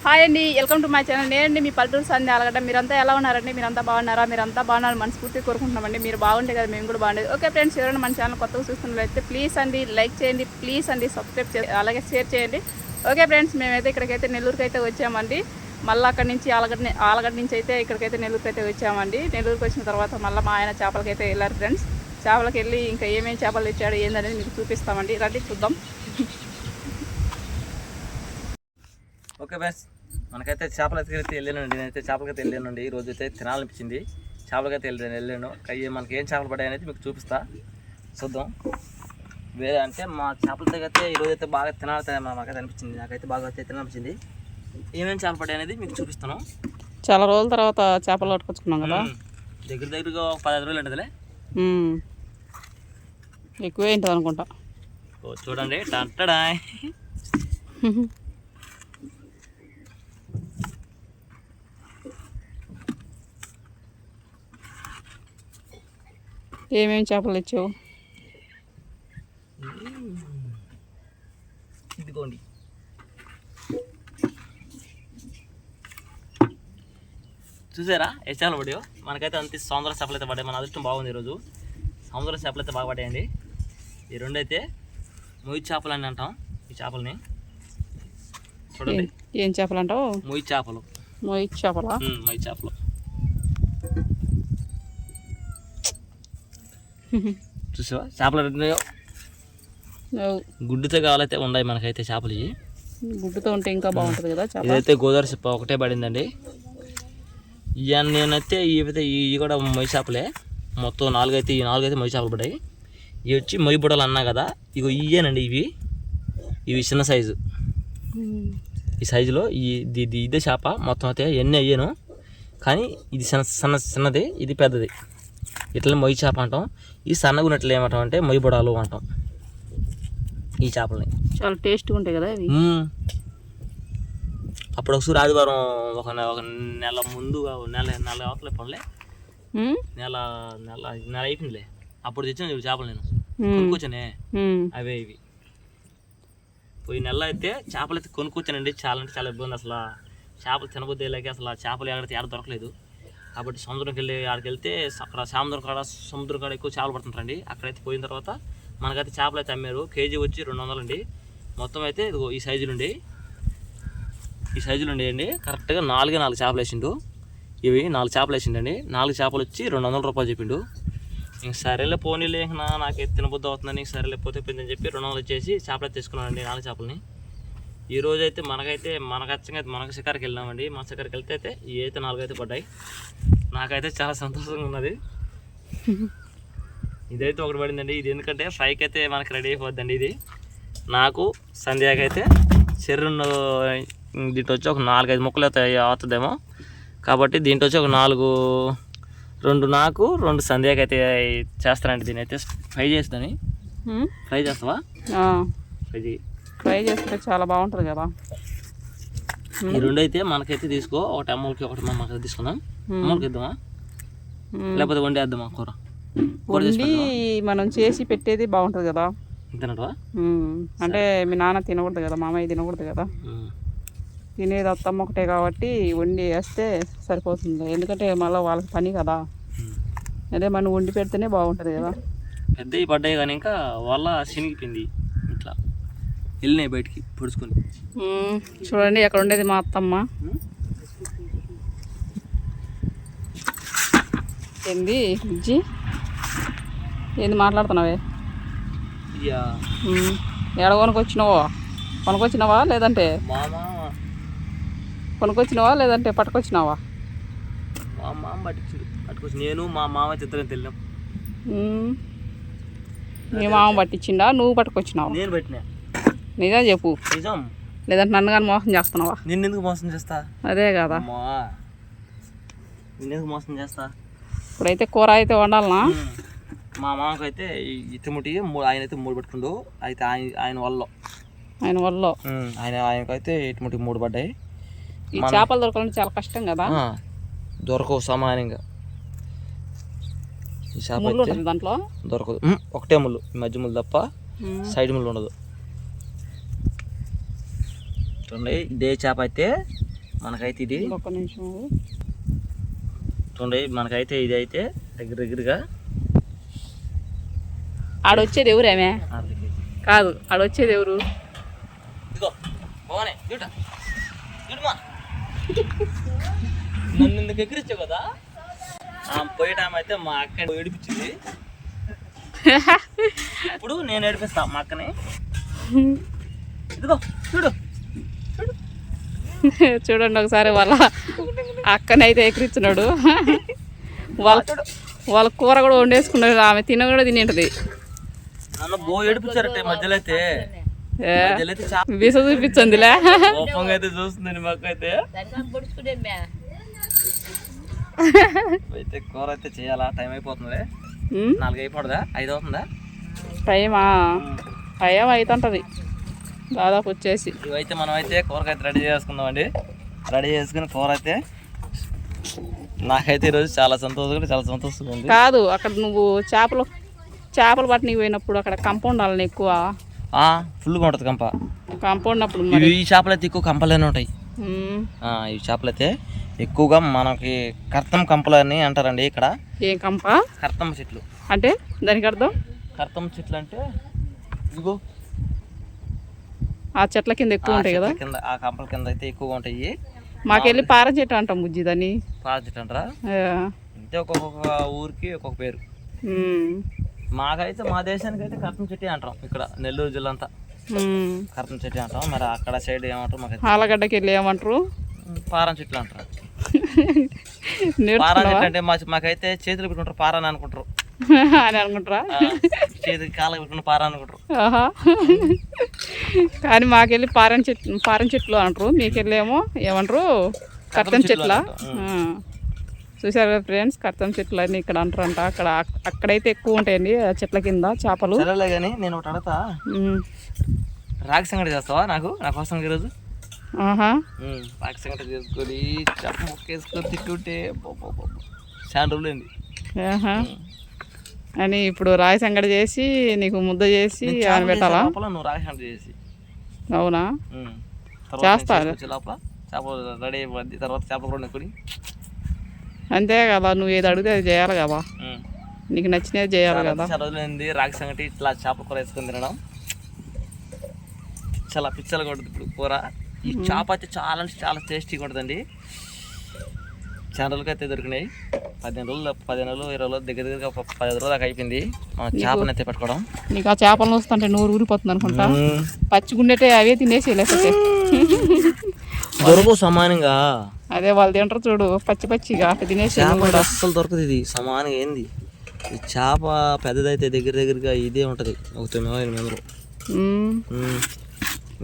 Hi అండి, welcome to my channel. నేనండి మీ పల్లెటూరు సంధ్య అలగడ్డ. మీరంతా ఎలా ఉన్నారండి? మీరంతా బాగున్నారా? మీరంతా బాగున్నారు మనస్ఫూర్తిగా కోరుకుంటున్నామండి. మీరు బాగుంటే కదా మేము కూడా బాగుండేది. ఓకే ఫ్రెండ్స్, ఎవరైనా మన ఛానల్ కొత్తగా చూస్తున్నట్లయితే ప్లీజ్ అండి లైక్ చేయండి, ప్లీజ్ అండి సబ్స్క్రైబ్ చేయండి, అలాగే షేర్ చేయండి. ఓకే ఫ్రెండ్స్, మేమైతే ఇక్కడికైతే నెల్లూరుకి అయితే వచ్చామండి. మళ్ళీ అక్కడి నుంచి ఆలగడ్డ నుంచి అయితే ఇక్కడికైతే నెల్లూరుకి అయితే వచ్చామండి. నెల్లూరుకి వచ్చిన తర్వాత మళ్ళీ మా ఆయన చేపలకైతే వెళ్ళారు ఫ్రెండ్స్. చేపలకి వెళ్ళి ఇంకా ఏమేమి చేపలు తెచ్చాడు ఏందనేది మీకు చూపిస్తామండి. రండి చూద్దాం. ఓకే బస్, మనకైతే చేపలు అయితే వెళ్ళానండి. నేనైతే చేపలకైతే వెళ్ళానండి. ఈరోజు అయితే తినాలనిపించింది, చేపలకైతే వెళ్ళాను. మనకి ఏం చేపలు పడ్డాయి అనేది మీకు చూపిస్తా, చూద్దాం. వేరే అంటే మా చేపలతో అయితే ఈరోజు అయితే బాగా తినాలి మాకైతే అనిపించింది. నాకైతే బాగా అయితే తినాలనిపించింది. ఏమేమి చేపలు పడ్డాయి అనేది మీకు చూపిస్తాను. చాలా రోజుల తర్వాత చేపలు పట్టుకొచ్చుకున్నాం కదా, దగ్గరగా 15 రోజులు ఉంటుందిలే, ఎక్కువే ఉంటుంది అనుకుంటా. చూడండి టంటడా. ఏమేమి చేపలు తెచ్చావు? ఇదిగోండి, చూసారా ఏ చేపలు పడ్డాయో. మనకైతే అంతే సముద్ర చేపలు అయితే పడ్డాయి. మన అదృష్టం బాగుంది ఈరోజు. సముద్ర చేపలు అయితే బాగా పడ్డాయండి. ఈ రెండు అయితే మొయ్యి చేపలు అని అంటాం ఈ చేపలని. చూడండి ఏం చేపలు అంటావు? మొయ్యి చేపలు. మొయ్యి చేపలా? మొయ్యి చేపలు చూసావా? చేపలు రెండున్నాయో. గుడ్డుతో కావాలైతే ఉన్నాయి మనకైతే చేపలు. ఇవి గుడ్డుతో ఉంటే ఇంకా బాగుంటుంది కదా. ఇదైతే గోదావరి చేప ఒకటే పడిందండి. ఇవన్నీ నేనైతే ఇవి కూడా మొయ్యి చేపలే. మొత్తం నాలుగైతే మొయ్యి చేపలు పడ్డాయి. ఇవి వచ్చి మొయ్యి బుడలు అన్నా కదా, ఇగో ఇవేనండి. ఇవి చిన్న సైజు. ఈ సైజులో ఇదే చేప మొత్తం అయితే ఎన్ని అయ్యాను. కానీ ఇది చిన్నది, ఇది పెద్దది. ఇట్లా మొయ్యి చేప అంటాం. ఈ సన్నగా ఉన్నట్లు ఏమంటాం అంటే మొయ్యి బుడాలు అంటాం ఈ చేపలని. చాలా టేస్ట్గా ఉంటాయి కదా ఇవి. అప్పుడు ఒకసారి ఆదివారం ఒక నెల ముందుగా నెల అవతలే పనులే, నెల అయిపోయిందిలే. అప్పుడు తెచ్చాను చూడు చేపలు, నేను కొనుక్కొచ్చానే అవే ఇవి. పోయి నెల అయితే చేపలు అయితే కొనుక్కొచ్చానండి. చాలా అంటే చాలా ఇబ్బంది. అసలు చేపలు తినబుద్దేలాగే అసలు చేపలు ఎక్కడైతే ఏడ దొరకలేదు. కాబట్టి సముద్రంకి ఆడికి వెళ్తే అక్కడ సముద్రం కాడ ఎక్కువ చేపలు పడుతుంటారండి. అక్కడైతే పోయిన తర్వాత మనకైతే చేపలు అయితే అమ్మారు. కేజీ వచ్చి 200 అండి. మొత్తం అయితే ఈ సైజులు ఉండి అండి. కరెక్ట్గా 4 చేపలు వేసిండు. ఇవి 4 చేపలు వేసిండండి. 4 చేపలు వచ్చి 200 రూపాయలు చెప్పిండు. ఇంక సరేలే పోనీలే, నాకు తినబుద్ధి అవుతుందని సరేలే పోతే పోయిందని చెప్పి 200 వచ్చేసి చేపలు తీసుకున్నానండి, 4 చేపలని. ఈ రోజు అయితే మనకు షికారికి వెళ్ళినామండి. మన షికారికి వెళ్తే అయితే ఇవి అయితే 4 అయితే పడ్డాయి. నాకైతే చాలా సంతోషంగా ఉన్నది. ఇదైతే ఒకటి పడిందండి. ఇది ఎందుకంటే ఫ్రైకి అయితే మనకి రెడీ అయిపోద్దండి. ఇది నాకు సంధ్యాకైతే చెర్రున్న దీంట్లో వచ్చి ఒక 4-5 ముక్కలు అయితే అవుతుందేమో. కాబట్టి దీంట్లో వచ్చి ఒక 2 నాకు 2 సంధ్యాకి అయితే చేస్తానండి. దీని అయితే ఫ్రై చేస్తాను. ఫ్రై చేస్తావా? ఫ్రై చేస్తే చాలా బాగుంటుంది కదా. ఈ రెండు అయితే మనకైతే తీసుకో. ఒకటి అమ్మకి, ఒకటి మనకైతే తీసుకుందాం. అమ్మకి ఇద్దామా లేకపోతే వండేద్దామా? కూర వండి మనం చేసి పెట్టేది బాగుంటుంది కదా. తినటవా? అంటే మీ నాన్న తినకూడదు కదా, మామయ్య తినకూడదు కదా. తినేది అత్తమ్మ ఒకటే కాబట్టి వండి వేస్తే సరిపోతుంది. ఎందుకంటే మళ్ళీ వాళ్ళకి పని కదా. అదే మనం వండి పెడితేనే బాగుంటుంది కదా. పెద్దవి పడ్డాయి కానీ ఇంకా వాళ్ళ శనిగిపోయింది. ఇట్లా వెళ్ళినాయి బయటికి పొడుచుకొని. చూడండి ఎక్కడ ఉండేది మా అత్తమ్మ. ఏంది బుజ్జి, ఏంది మాట్లాడుతున్నావే? ఎక్కడ కొనుక్కొచ్చినావా లేదంటే పట్టుకొచ్చినావా? మా మామ పట్టుకొచ్చి నేను మా మామ చిత్రం తెలియదు. మీ మామ పట్టించిండా, నువ్వు పట్టుకొచ్చినావా? నేను పట్టినా. నిజం చెప్పు. నిజం. లేదంటే నన్ను కానీ మోసం చేస్తున్నావా? నిన్నెందుకు మోసం చేస్తా? అదే కదా, నిన్నెందుకు మోసం చేస్తా? ఇప్పుడైతే కూర అయితే వండాలనా? మా మామకైతే ఇటుముటి ఆయన అయితే 3 పట్టుకుండు. అయితే ఆయనకైతే ఇటుముటి 3 పడ్డాయి. ఈ చేపలు దొరకాలంటే చాలా కష్టం కదా. దొరకవు సమానంగా. ఈ చేప దాంట్లో దొరకదు. ఒకటే ముళ్ళు, మధ్య ముళ్ళు తప్ప సైడ్ ముళ్ళు ఉండదు. చూడండి, ఇదే చేప అయితే మనకైతే ఇది ఒక్క నిమిషం చూడండి, మనకైతే ఇది అయితే దగ్గరగా ఆడొచ్చేది ఎవరేమే కాదు, ఆడొచ్చేది ఎవరు? ఇదిగో బాగానే నన్ను ఎందుకు ఎగిరించావు కదా. పోయే టైం అయితే మా అక్క ఏడిపించింది. ఇప్పుడు నేను ఏడిపిస్తా మా అక్కని. ఇదిగో చూడు చూడండి ఒకసారి వాళ్ళ అక్కనైతే ఎక్కిరిస్తున్నాడు. వాళ్ళ కూర కూడా వండేసుకున్నారు, ఆమె తిన కూడా తినేటది. నన్ను ఏడిపించారట మధ్యలో అయితే వీస చూపించందిలే. కోపంగా అయితే చూస్తుందండి మాకు అయితే. అయితే కూర అయితే చేయాలా, టైం అయిపోతుంది. 4 అయిపోతుందా, 5 అవుతుందా టైమా? టైం అవుతుంటది దాదాపు వచ్చేసి. ఇవైతే మనం అయితే కూరకైతే రెడీ చేసుకుందామండి. రెడీ చేసుకుని కూర అయితే నాకైతే ఈరోజు చాలా సంతోషంగా ఉంది. కాదు, అక్కడ నువ్వు చేపలు పట్టనికి పోయినప్పుడు అక్కడ కంపౌండ్ వాళ్ళని ఎక్కువ ఫుల్గా ఉంటుంది కంపౌండ్ అప్పుడు ఈ చేపలు అయితే ఎక్కువ కంపలేనే ఉంటాయి. ఈ చేపలు అయితే ఎక్కువగా మనకి కర్తం కంపలు అని అంటారండి ఇక్కడ. ఏం కంప? కర్తం చెట్లు అంటే దానికి అర్థం? కర్తం చెట్లు అంటే ఇదిగో ఆ చెట్ల కింద ఎక్కువ ఉంటాయి కదా, కింద ఆ కంపల కింద అయితే ఎక్కువగా ఉంటాయి. మాకెళ్ళి పార చెట్టు అంటాం బుజ్జి దాన్ని. పార చెట్టు అంటారా? అంటే ఒక్కొక్క ఊరికి ఒక్కొక్క పేరు. మాకైతే మా దేశానికి అయితే కర్తం చెట్టు అంటాం. ఇక్కడ నెల్లూరు జిల్లా అంతా కర్తం చెట్టు అంటాం. మరి అక్కడ సైడ్ ఏమంటారు? మాకు ఆలగడ్డకి వెళ్ళి ఏమంటారు? పారం చెట్లు అంటారు. పారా చెట్లు అంటే మాకైతే చేతులు పెట్టుకుంటారు పారా అని అనుకుంటారు. అని అనుకుంటారా? చేతికి కాళ్ళకి పెట్టుకుని పారా అనుకుంటారు. కానీ మాకెళ్ళి పారం చెట్లు అంటారు, మీకెళ్ళేమో ఏమంటారు? కర్తం చెట్ల. చూసారు కదా ఫ్రెండ్స్, కర్తం చెట్లు అని ఇక్కడ అంటారంట. అక్కడైతే ఎక్కువ ఉంటాయండి ఆ చెట్ల కింద చేపలు. కానీ నేను ఒకటి అడతా, రాగి సంగటి చేస్తావా నా కోసం ఈరోజు? రాగి సంగటి చేసుకొని చేప ముక్కేసుకొని తింటుంటే చాలా రోజులైంది అని. ఇప్పుడు రాగి సంగటి చేసి నీకు ముద్ద చేసి పెట్టాలా? నువ్వు రాగి సంగటి చేసి. అవునా? చేస్తాను లోపల చేపలు రెడీ అయిపోద్ది. తర్వాత చేపలు కూడా నెక్కుని అంతే కదా, నువ్వు ఏది అడిగితే అది చేయాలి కదా, నీకు నచ్చినది చేయాలి కదా. చాలా రోజులైంది రాగి సంగటి ఇట్లా చేపల కూర వేసుకొని తినడం. చాలా పిచ్చలుగా ఉంటుంది ఇప్పుడు కూర. ఈ చేప అయితే చాలా అంటే చాలా టేస్టీగా ఉంటుందండి. చాలా రోజులకి అయితే దొరికినాయి. 15 రోజులు 20 రోజులు దగ్గర 10 రోజులు దాకా అయిపోయింది మన చేపను అయితే పెట్టుకోవడం. నీకు ఆ చేపలను వస్తుంటే నూరు ఊరిపోతుంది అనుకుంటా. పచ్చిగుండేటే అవే తినేసి లేకపోతే దొరకవు సమానంగా. అదే వాళ్ళు తింటారు చూడు, పచ్చిగా తినేసి. అస్సలు దొరకదు ఇది సమానంగా. ఏంది ఈ చేప పెద్దదైతే దగ్గరగా ఇదే ఉంటుంది, ఒక 9 మెంబరు.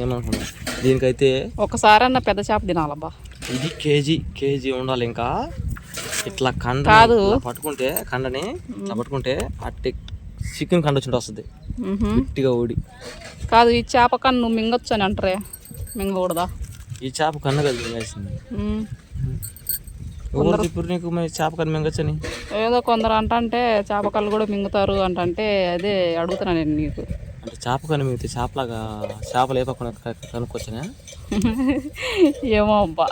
ఏమనుకున్నా దీనికైతే ఒకసారి అన్న పెద్ద చేప తినాలబ్బా. ఇది కేజీ ఉండాలి. ఇంకా ఇట్లా కండ కాదు పట్టుకుంటే, కండని ఇట్లా పట్టుకుంటే అట్టి చికెన్ కండ వచ్చి వస్తుంది గట్టిగా ఊడి. కాదు, ఈ చేప కన్ను నువ్వు మింగొచ్చు అని అంటారే, మింగకూడదా? ఈ చేప కన్ను కదా మింగేసింది. ఇప్పుడు నీకు చేప కన్ను మింగొచ్చని ఏదో కొందరు అంటే చేప కళ్ళు కూడా మింగుతారు అంటే అదే అడుగుతున్నా నేను నీకు. అంటే చేప కన్ను మింగితే చేపలు ఏ పక్కన కనుక్కొచ్చా? ఏమో అబ్బా,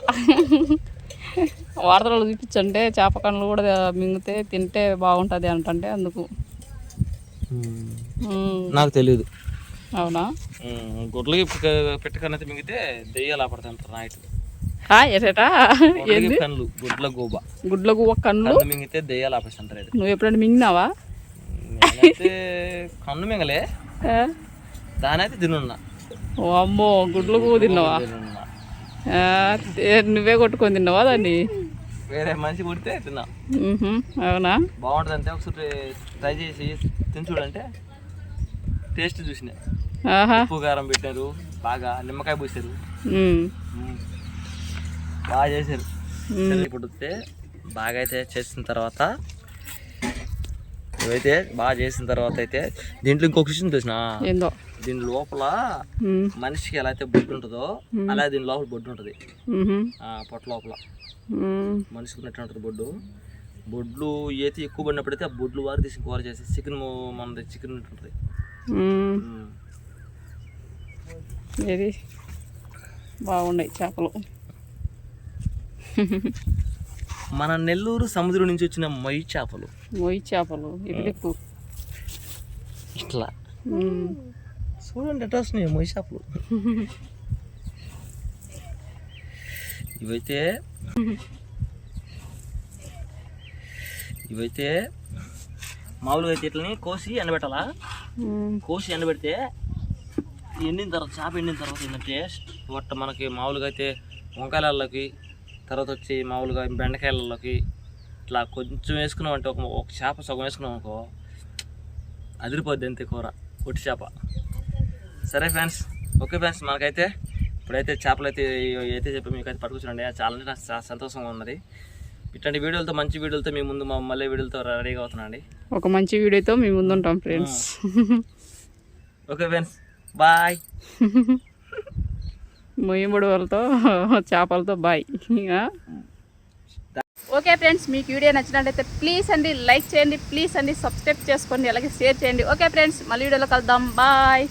వార్తలు చూపించంటే చేప కన్నులు కూడా మింగితే తింటే బాగుంటుంది అంటే అందుకు. నాకు తెలియదు. అవునా? గుడ్లకి పెట్టుకనైతే మింగితే దెయ్యాలు ఆపడుతుంటారు నైట్. కన్నులు గుడ్ల గువ్వ కన్ను మింగితే దెయ్యాలు ఆపేస్తుంటారు. నువ్వు ఎప్పుడైనా మింగినావా? నేనైతే కన్ను మింగలే, దాని అయితే తినున్నా. ఓ అమ్మో, గుడ్లు గువ్వ తిన్నావా? నువ్వే కొట్టుకొని తిన్నావా దాన్ని? వేరే మనిషి కొడితే తిన్నా. అవునా? బాగుంటుంది అంటే ఒకసారి ట్రై చేసి తిని చూడంటే టేస్ట్ చూసిన. ఉప్పు కారం పెట్టారు, బాగా నిమ్మకాయ పూసారు, బాగా చేశారు. ఇప్పుడు వస్తే బాగా అయితే చేసిన తర్వాత ఇవైతే బాగా చేసిన తర్వాత అయితే దీంట్లో ఇంకొక విషయం చూసిన. దీని లోపల మనిషికి ఎలా అయితే బొడ్డు ఉంటుందో అలా దీని లోపల బొడ్డు ఉంటుంది. పొట్ట లోపల మనిషికి ఉన్నట్టు ఉంటుంది బొడ్లు అయితే ఎక్కువ పడినప్పుడైతే ఆ బొడ్లు వారు తీసి కూర చేసి చికెన్ మనది చికెన్ ఉంటుంది. ఏది బాగున్నాయి చేపలు. మన నెల్లూరు సముద్రం నుంచి వచ్చిన మొయ్యి చేపలు. మొయ్యి చేపలు ఇటుకు ఇట్లా చూడండి ఎట్లా వస్తున్నాయి మొయ్యి చేపలు. ఇవైతే మామూలుగా అయితే ఇట్లని కోసి ఎండబెట్టాలా. కోసి ఎండబెడితే ఎండిన తర్వాత చేప ఎండిన తర్వాత ఏంటంటే వాటి మనకి మామూలుగా అయితే వంకాయలలోకి తర్వాత వచ్చి మామూలుగా బెండకాయలలోకి ఇట్లా కొంచెం వేసుకున్నాం అంటే ఒక చేప సగం వేసుకున్నాం అనుకో అదిరిపోద్ది అంతే కూర ఒట్టి చేప. సరే ఫ్రెండ్స్, ఓకే ఫ్రెండ్స్, మనకైతే ఇప్పుడైతే చేపలు అయితే చెప్పి మీకు అయితే పట్టుకొచ్చానండి. చాలా నాకు చాలా సంతోషంగా ఉన్నది. ఇట్లాంటి వీడియోలతో మంచి వీడియోలతో మీ ముందు మళ్ళీ వీడియోలతో రెడీగా అవుతున్నాండి. ఒక మంచి వీడియోతో మీ ముందు ఉంటాం ఫ్రెండ్స్. Okay friends, bye. మొయ్యబడి వాళ్ళతో చేపలతో బాయ్. ఓకే ఫ్రెండ్స్, మీకు వీడియో నచ్చినట్లయితే ప్లీజ్ అండి లైక్ చేయండి, ప్లీజ్ అండి సబ్స్క్రైబ్ చేసుకోండి, అలాగే షేర్ చేయండి. ఓకే ఫ్రెండ్స్, మళ్ళీ వీడియోలో కలుద్దాం. బాయ్.